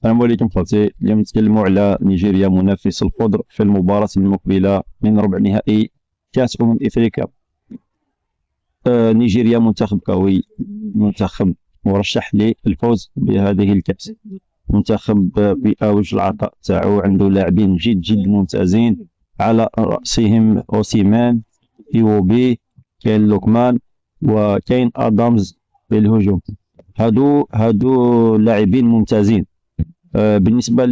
السلام عليكم خوتي. اليوم نتكلموا على نيجيريا منافس القدر في المباراة المقبلة من ربع نهائي كأس إفريقيا. نيجيريا منتخب قوي، منتخب مرشح للفوز بهذه الكأس، منتخب بأوج العطاء تاعو، عنده لاعبين جد جد ممتازين، على رأسهم أوسيمان، إيوبي، كاين لوكمان، وكاين آدامز في الهجوم. هادو لاعبين ممتازين. بالنسبة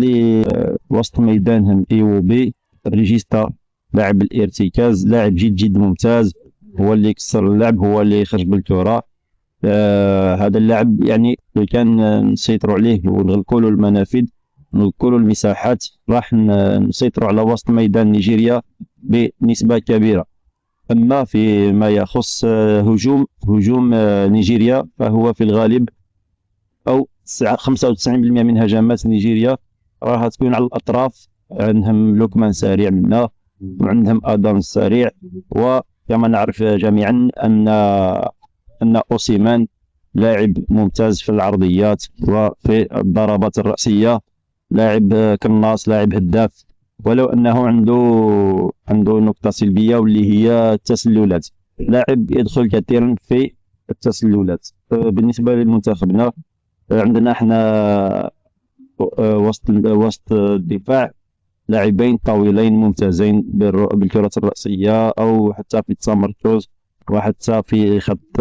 لوسط ميدانهم إيوبي، ريجيستا لاعب الارتكاز، لاعب جد جد ممتاز، هو اللي كسر اللعب، هو اللي خرج بالكرة. هذا اللاعب يعني لو كان نسيطروا عليه ونغلقوا له المنافذ، نغلقوا له المساحات، راح نسيطروا على وسط ميدان نيجيريا بنسبة كبيرة. أما فيما يخص هجوم نيجيريا، فهو في الغالب او 95% من هجمات نيجيريا راح تكون على الاطراف. عندهم لوكمان سريع منا، وعندهم ادم سريع، وكما نعرف جميعا ان اوسيمان لاعب ممتاز في العرضيات وفي الضربات الرأسية، لاعب كناص، لاعب هداف. ولو انه عنده نقطة سلبية واللي هي التسللات، لاعب يدخل كثيرا في التسللات. بالنسبة لمنتخبنا، عندنا احنا وسط الدفاع لاعبين طويلين ممتازين بالكرة الرأسية أو حتى في التمركز، وحتى في خط،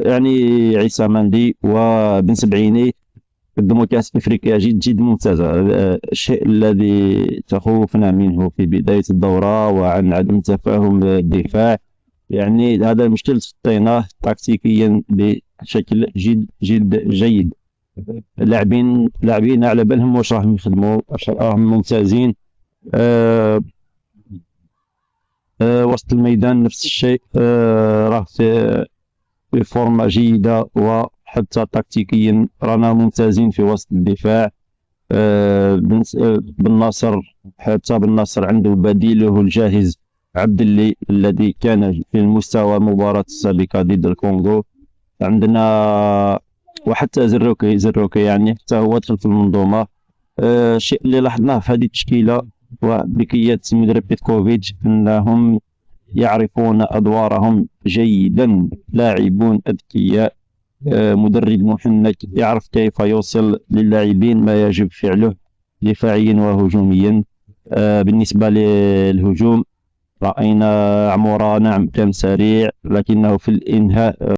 يعني عيسى مندي وبن سبعيني قدموا كأس إفريقيا جد جد ممتازة. الشيء الذي تخوفنا منه في بداية الدورة وعن عدم تفاهم الدفاع، يعني هذا المشكل تخطيناه تكتيكيا بشكل جد جد جيد. لاعبين على بالهم واش راهم يخدموا، راهم ممتازين. آه وسط الميدان نفس الشيء، راه في فورمة جيدة، وحتى تكتيكيا رانا ممتازين في وسط الدفاع. بن ناصر، حتى بن ناصر عنده بديله الجاهز عبد اللي الذي كان في المستوى المباراة السابقة ضد الكونغو. عندنا وحتى زروكي يعني حتى هو دخل في المنظومة. الشيء اللي لاحظناه في هذه التشكيلة وبقية مدرب بيتكوفيتش أنهم يعرفون أدوارهم جيدا، لاعبون أذكياء. مدرب محنك يعرف كيف يوصل للاعبين ما يجب فعله دفاعيا وهجوميا. بالنسبة للهجوم، رأينا عمورة، نعم كان سريع لكنه في الإنهاء